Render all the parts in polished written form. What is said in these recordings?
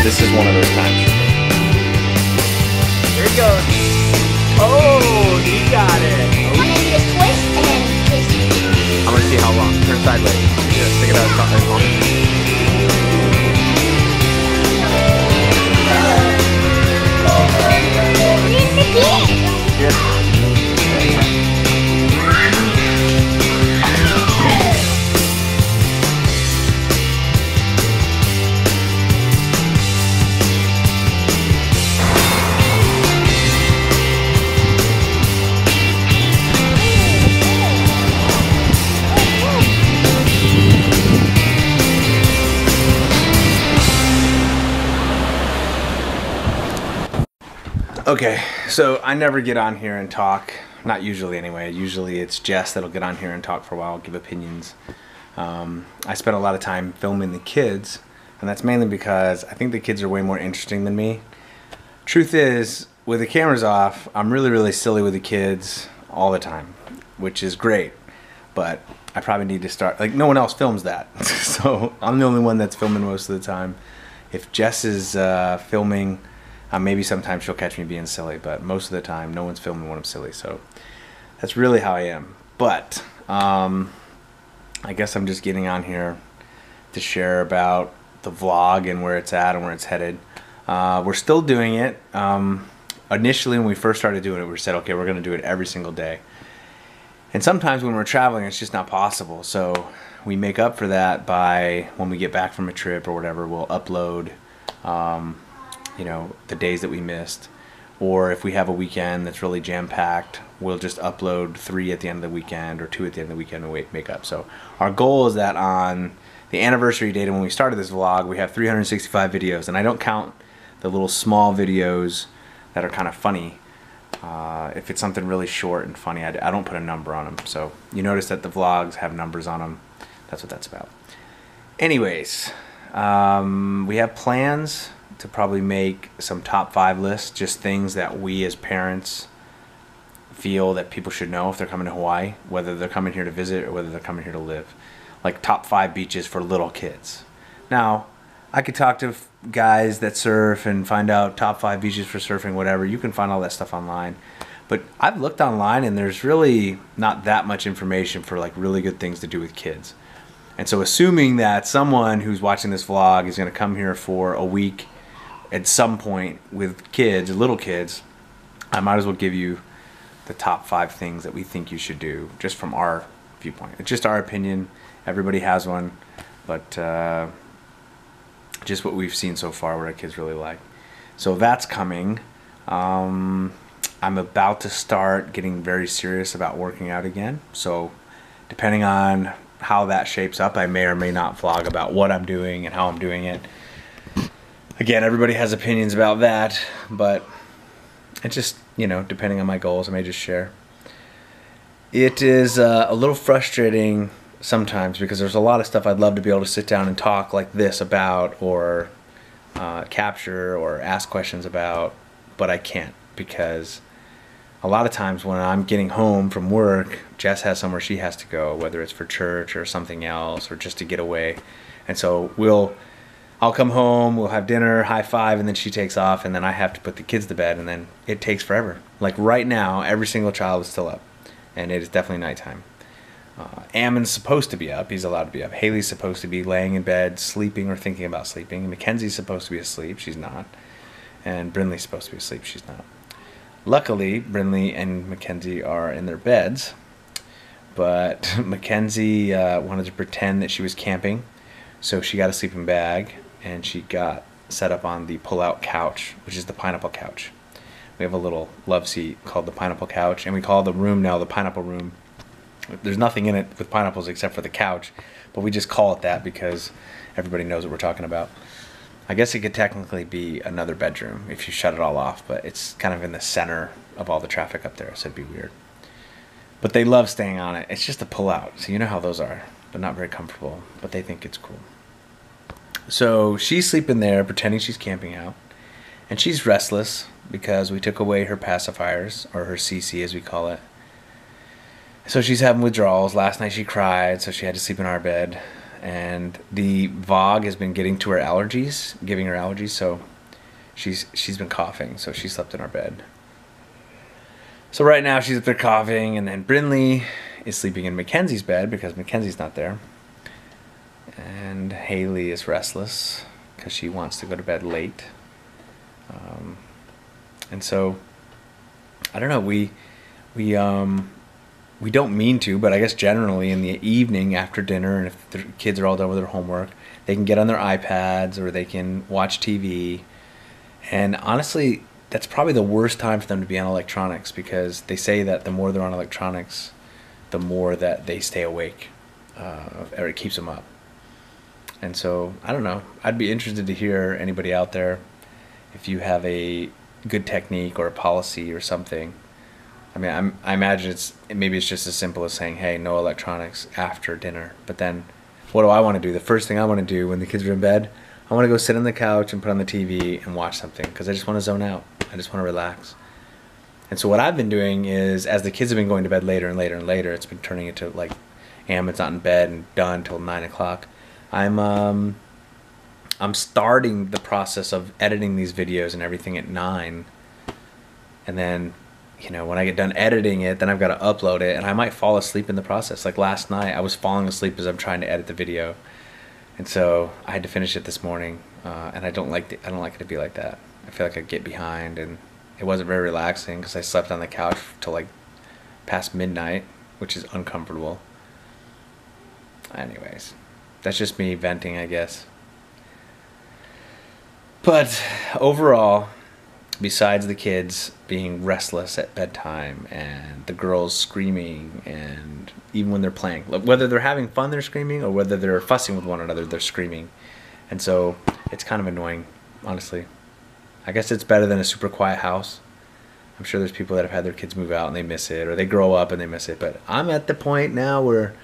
this is one of those times for me. Here it goes. Oh, you got it. And then you just twist and then twist. I'm gonna see how long. Turn sideways. Yeah, stick it out as long. You're Yeah. Okay, so I never get on here and talk. Not usually anyway. Usually it's Jess that'll get on here and talk for a while, give opinions. I spend a lot of time filming the kids, and that's mainly because I think the kids are way more interesting than me. Truth is, with the cameras off, I'm really silly with the kids all the time, which is great, but I probably need to start, like, no one else films that. So I'm the only one that's filming most of the time. If Jess is filming, maybe sometimes she'll catch me being silly, but most of the time no one's filming when I'm silly, so that's really how I am. But I guess I'm just getting on here to share about the vlog and where it's at and where it's headed. We're still doing it. Initially when we first started doing it, we said, okay, we're going to do it every single day. And sometimes when we're traveling, it's just not possible. So we make up for that by, when we get back from a trip or whatever, we'll upload you know, the days that we missed, or if we have a weekend that's really jam-packed, we'll just upload 3 at the end of the weekend or 2 at the end of the weekend and make up. So our goal is that on the anniversary date, and when we started this vlog, we have 365 videos, and I don't count the little small videos that are kind of funny. If it's something really short and funny, I don't put a number on them. So you notice that the vlogs have numbers on them. That's what that's about. Anyways, we have plans to probably make some top 5 lists, just things that we as parents feel that people should know if they're coming to Hawaii, whether they're coming here to visit or whether they're coming here to live. Like top 5 beaches for little kids. Now, I could talk to guys that surf and find out top 5 beaches for surfing, whatever. You can find all that stuff online. But I've looked online and there's really not that much information for like really good things to do with kids. And so assuming that someone who's watching this vlog is going to come here for a week at some point with kids, little kids, I might as well give you the top 5 things that we think you should do, just from our viewpoint. It's just our opinion. Everybody has one, but just what we've seen so far, what our kids really like. So that's coming. I'm about to start getting very serious about working out again. So depending on how that shapes up, I may or may not vlog about what I'm doing and how I'm doing it. Again, everybody has opinions about that, but it's just, you know, depending on my goals, I may just share. It is a little frustrating sometimes because there's a lot of stuff I'd love to be able to sit down and talk like this about, or capture or ask questions about, but I can't, because a lot of times when I'm getting home from work, Jess has somewhere she has to go, whether it's for church or something else or just to get away. And so I'll come home, we'll have dinner, high five, and then she takes off, and then I have to put the kids to bed, and then it takes forever. Like right now, every single child is still up, and it is definitely nighttime. Ammon's supposed to be up. He's allowed to be up. Haley's supposed to be laying in bed, sleeping or thinking about sleeping. Mackenzie's supposed to be asleep. She's not. And Brinley's supposed to be asleep. She's not. Luckily, Brinley and Mackenzie are in their beds, but Mackenzie wanted to pretend that she was camping, so she got a sleeping bag, and she got set up on the pull-out couch, which is the pineapple couch. We have a little love seat called the pineapple couch, and we call the room now the pineapple room. There's nothing in it with pineapples except for the couch, but we just call it that because everybody knows what we're talking about. I guess it could technically be another bedroom if you shut it all off, but it's kind of in the center of all the traffic up there, so it'd be weird. But they love staying on it. It's just a pull-out, so you know how those are. They're not very comfortable, but they think it's cool. So she's sleeping there, pretending she's camping out, and she's restless because we took away her pacifiers, or her CC as we call it. So she's having withdrawals. Last night she cried, so she had to sleep in our bed. and the VOG has been getting to her allergies, giving her allergies, so she's been coughing, so she slept in our bed. So right now she's up there coughing, and then Brinley is sleeping in Mackenzie's bed because Mackenzie's not there. And Haley is restless because she wants to go to bed late. And so, I don't know, we don't mean to, but I guess generally in the evening after dinner, and if the kids are all done with their homework, they can get on their iPads or they can watch TV. And honestly, that's probably the worst time for them to be on electronics, because they say that the more they're on electronics, the more that they stay awake, or it keeps them up. And so, I don't know, I'd be interested to hear anybody out there if you have a good technique or a policy or something. I mean, I imagine maybe it's just as simple as saying, hey, no electronics after dinner. But then, what do I want to do? The first thing I want to do when the kids are in bed, I want to go sit on the couch and put on the TV and watch something, because I just want to zone out. I just want to relax. And so what I've been doing is, as the kids have been going to bed later and later and later, it's been turning into like, Ammon's not in bed and done till 9 o'clock. I'm starting the process of editing these videos and everything at 9, and then, you know, when I get done editing it, then I've got to upload it, and I might fall asleep in the process. Like last night, I was falling asleep as I'm trying to edit the video, and so I had to finish it this morning, and I don't like it to be like that. I feel like I get behind, and it wasn't very relaxing because I slept on the couch till like past midnight, which is uncomfortable. Anyways, that's just me venting, I guess. But overall, besides the kids being restless at bedtime and the girls screaming, and even when they're playing, whether they're having fun, they're screaming, or whether they're fussing with one another, they're screaming. And so it's kind of annoying, honestly. I guess it's better than a super quiet house. I'm sure there's people that have had their kids move out and they miss it, or they grow up and they miss it. But I'm at the point now where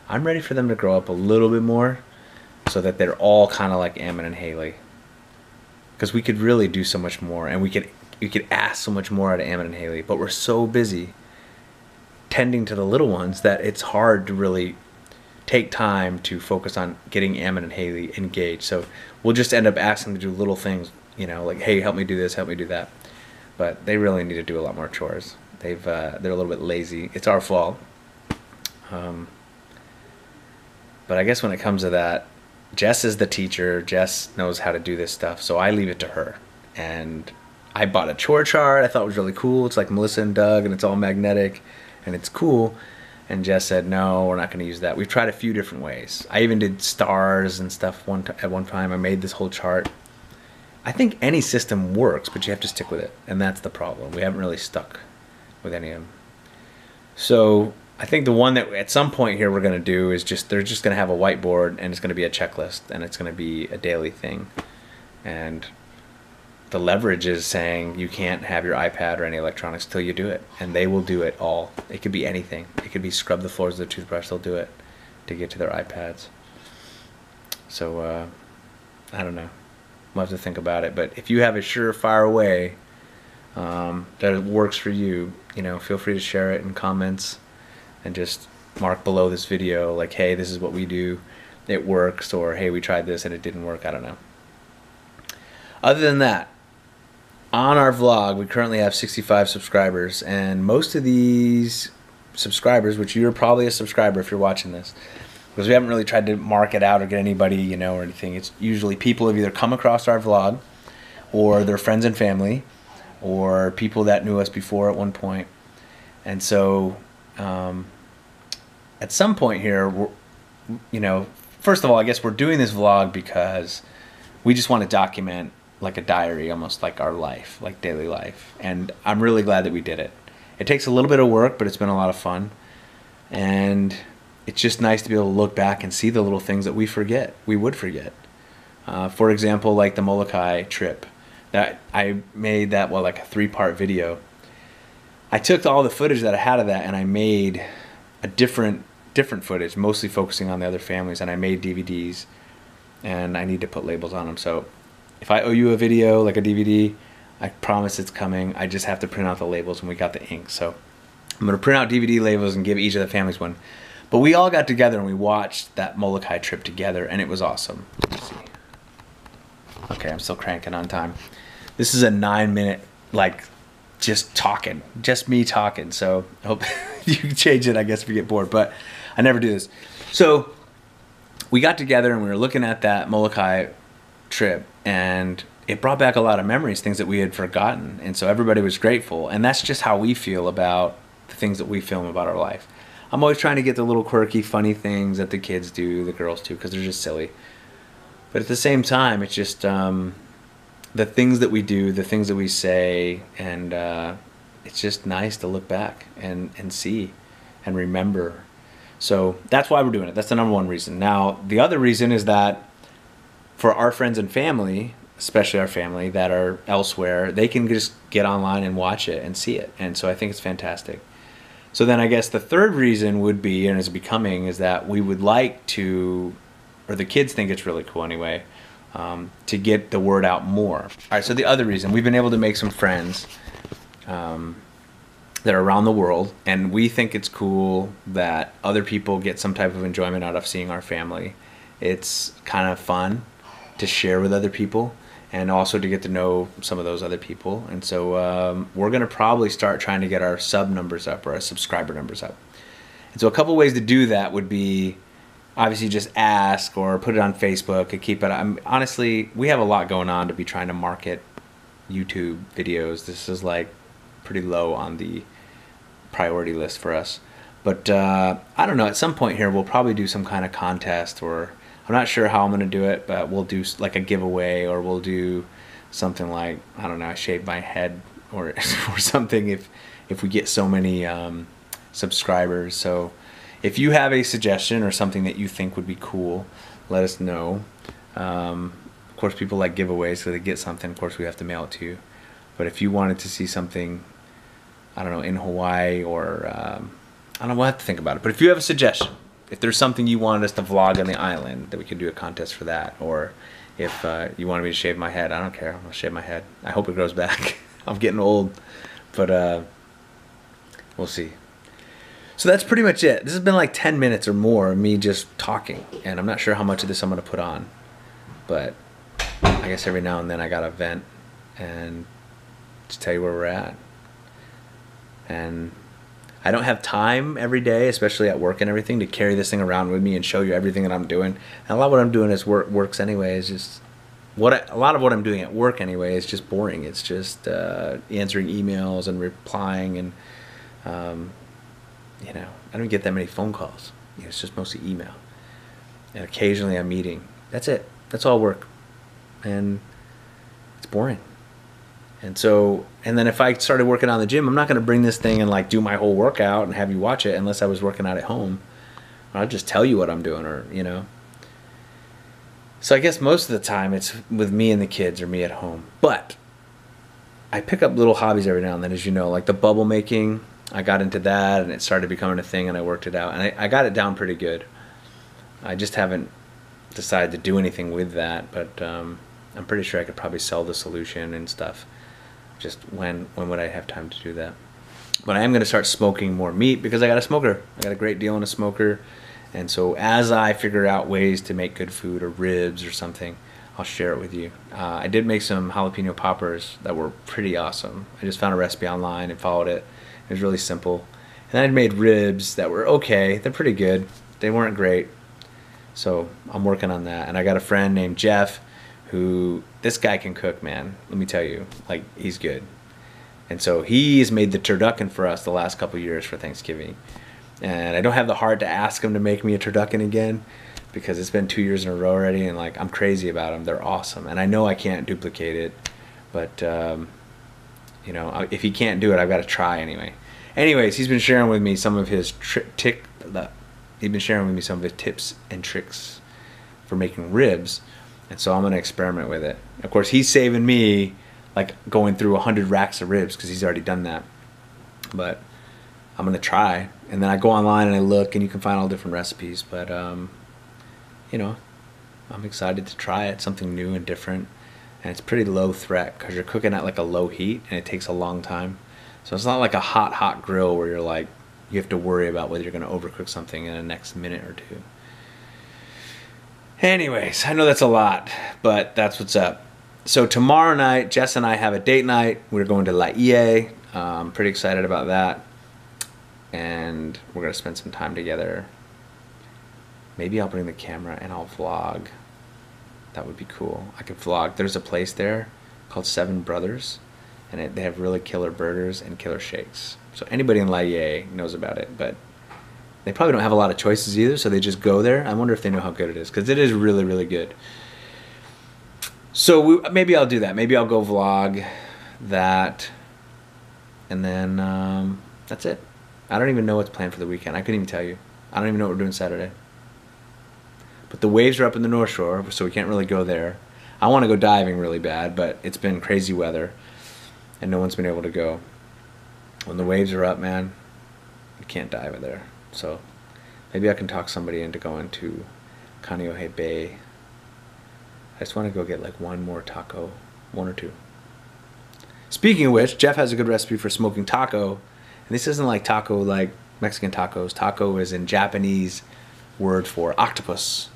I'm ready for them to grow up a little bit more, so that they're all kind of like Ammon and Haley. Because we could really do so much more, and we could ask so much more out of Ammon and Haley, but we're so busy tending to the little ones that it's hard to really take time to focus on getting Ammon and Haley engaged. So we'll just end up asking them to do little things, you know, like, hey, help me do this, help me do that. But they really need to do a lot more chores. They're a little bit lazy. It's our fault. But I guess when it comes to that, Jess is the teacher. Jess knows how to do this stuff, so I leave it to her. And I bought a chore chart. I thought it was really cool. It's like Melissa and Doug, and it's all magnetic, and it's cool. And Jess said, no, we're not going to use that. We've tried a few different ways. I even did stars and stuff at one time. I made this whole chart. I think any system works, but you have to stick with it, and that's the problem. We haven't really stuck with any of them. So I think the one that at some point here we're going to do is they're just going to have a whiteboard, and it's going to be a checklist, and it's going to be a daily thing. And the leverage is saying you can't have your iPad or any electronics till you do it, and they will do it all. It could be anything. It could be scrub the floors with a toothbrush. They'll do it to get to their iPads. So I don't know. We'll have to think about it. But if you have a surefire way that works for you, you know, feel free to share it in comments. And just mark below this video like, hey, this is what we do, it works, or hey, we tried this and it didn't work. I don't know. Other than that, on our vlog, we currently have 65 subscribers, and most of these subscribers, which you're probably a subscriber if you're watching this, because we haven't really tried to mark it out or get anybody, you know, or anything. It's usually people who have either come across our vlog, or their friends and family, or people that knew us before at one point. And so at some point here, you know, first of all, I guess we're doing this vlog because we just want to document like a diary, almost like our life, like daily life. And I'm really glad that we did it. It takes a little bit of work, but it's been a lot of fun. And it's just nice to be able to look back and see the little things that we would forget. For example, like the Molokai trip. That I made that, well, like a 3-part video. I took all the footage that I had of that, and I made a different footage, mostly focusing on the other families, and I made DVDs, and I need to put labels on them. So if I owe you a video, like a DVD, I promise it's coming. I just have to print out the labels, and we got the ink. So I'm going to print out DVD labels and give each of the families one. But we all got together and we watched that Molokai trip together, and it was awesome. Let's see. Okay, I'm still cranking on time. This is a 9-minute, like, just talking, just me talking. So I hope you can change it, I guess, if you get bored, but I never do this. So we got together and we were looking at that Molokai trip, and it brought back a lot of memories, things that we had forgotten. And so everybody was grateful. And that's just how we feel about the things that we film about our life. I'm always trying to get the little quirky, funny things that the kids do, the girls do, because they're just silly. But at the same time, it's just the things that we do, the things that we say, and it's just nice to look back and see and remember. So that's why we're doing it. That's the number one reason. Now, the other reason is that for our friends and family, especially our family that are elsewhere, they can just get online and watch it and see it. And so I think it's fantastic. So then I guess the third reason would be, and is becoming, is that we would like to, or the kids think it's really cool anyway, to get the word out more. All right, so the other reason, we've been able to make some friends that are around the world, and we think it's cool that other people get some type of enjoyment out of seeing our family. It's kind of fun to share with other people, and also to get to know some of those other people. And so we're going to probably start trying to get our sub numbers up, or our subscriber numbers up. And so a couple ways to do that would be, obviously, just ask or put it on Facebook and keep it. Honestly, we have a lot going on to be trying to market YouTube videos. This is like pretty low on the priority list for us. But I don't know, at some point here we'll probably do some kind of contest, or I'm not sure how I'm going to do it, but we'll do like a giveaway, or we'll do something like, I don't know, I shave my head or or something if we get so many subscribers. So if you have a suggestion or something that you think would be cool, let us know. Of course, people like giveaways, so they get something, of course we have to mail it to you. But if you wanted to see something, I don't know, in Hawaii, or I don't know, we'll have to think about it. But if you have a suggestion, if there's something you wanted us to vlog on the island, that we could do a contest for that. Or if you wanted me to shave my head, I don't care, I'll shave my head. I hope it grows back. I'm getting old, but we'll see. So that's pretty much it. This has been like 10 minutes or more of me just talking, and I'm not sure how much of this I'm going to put on, but I guess every now and then I got to vent and just tell you where we're at. And I don't have time every day, especially at work and everything, to carry this thing around with me and show you everything that I'm doing. And a lot of what I'm doing is works anyway. Is just a lot of what I'm doing at work anyway is just boring. It's just answering emails and replying, and you know, I don't get that many phone calls. You know, it's just mostly email, and occasionally a meeting. That's it. That's all work, and it's boring. And so, and then if I started working on the gym, I'm not going to bring this thing and like do my whole workout and have you watch it unless I was working out at home. I'll just tell you what I'm doing, or, you know. So I guess most of the time it's with me and the kids, or me at home. But I pick up little hobbies every now and then, as you know, like the bubble making. I got into that and it started becoming a thing, and I worked it out. And I got it down pretty good. I just haven't decided to do anything with that, but I'm pretty sure I could probably sell the solution and stuff. Just when would I have time to do that? But I am going to start smoking more meat, because I got a smoker. I got a great deal on a smoker. And so as I figure out ways to make good food, or ribs or something, I'll share it with you. I did make some jalapeno poppers that were pretty awesome. I just found a recipe online and followed it. It was really simple. And I made ribs that were okay. They're pretty good. They weren't great. So I'm working on that. And I got a friend named Jeff, who, this guy can cook, man. Let me tell you, like, he's good. And so he's made the turducken for us the last couple years for Thanksgiving. And I don't have the heart to ask him to make me a turducken again, because it's been 2 years in a row already, and like, I'm crazy about them. They're awesome. And I know I can't duplicate it, but you know, if he can't do it, I've got to try anyway. Anyways, he's been sharing with me some of his tips and tricks for making ribs. And so I'm going to experiment with it. Of course, he's saving me like going through 100 racks of ribs, because he's already done that. But I'm going to try. And then I go online and I look, and you can find all different recipes. But, you know, I'm excited to try it, something new and different. And it's pretty low threat, because you're cooking at like a low heat, and it takes a long time. So it's not like a hot grill where you're like you have to worry about whether you're going to overcook something in the next minute or two. Anyways, I know that's a lot, but that's what's up. So tomorrow night, Jess and I have a date night. We're going to La Ie. I'm pretty excited about that. And we're going to spend some time together. Maybe I'll bring the camera and I'll vlog. That would be cool. I could vlog. There's a place there called Seven Brothers, and they have really killer burgers and killer shakes. So anybody in La Ie knows about it, but they probably don't have a lot of choices either, so they just go there. I wonder if they know how good it is, because it is really, really good. So maybe I'll do that. Maybe I'll go vlog that, and then that's it. I don't even know what's planned for the weekend. I couldn't even tell you. I don't even know what we're doing Saturday. But the waves are up in the North Shore, so we can't really go there. I want to go diving really bad, but it's been crazy weather, and no one's been able to go. When the waves are up, man, you can't dive there. So maybe I can talk somebody into going to Kaneohe Bay. I just want to go get like one more taco, one or two. Speaking of which, Jeff has a good recipe for smoking taco. And this isn't like taco like Mexican tacos. Taco is in Japanese word for octopus.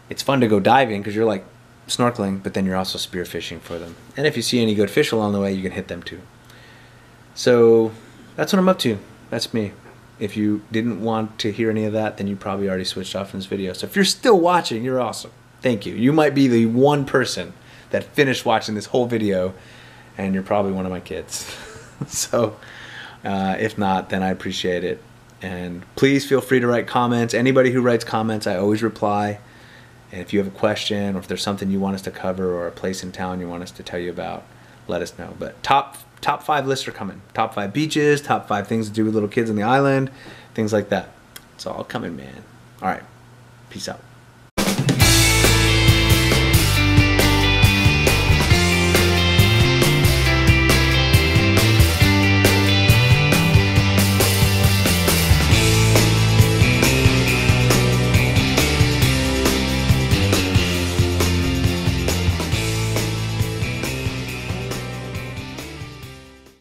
It's fun to go diving because you're like snorkeling, but then you're also spearfishing for them. And if you see any good fish along the way, you can hit them too. So that's what I'm up to. That's me. If you didn't want to hear any of that, then you probably already switched off from this video. So if you're still watching, you're awesome. Thank you. You might be the one person that finished watching this whole video, and you're probably one of my kids. So if not, then I appreciate it. And please feel free to write comments. Anybody who writes comments, I always reply. And if you have a question, or if there's something you want us to cover, or a place in town you want us to tell you about, let us know. But top 5 lists are coming. Top 5 beaches, top 5 things to do with little kids on the island, things like that. It's all coming, man. All right. Peace out.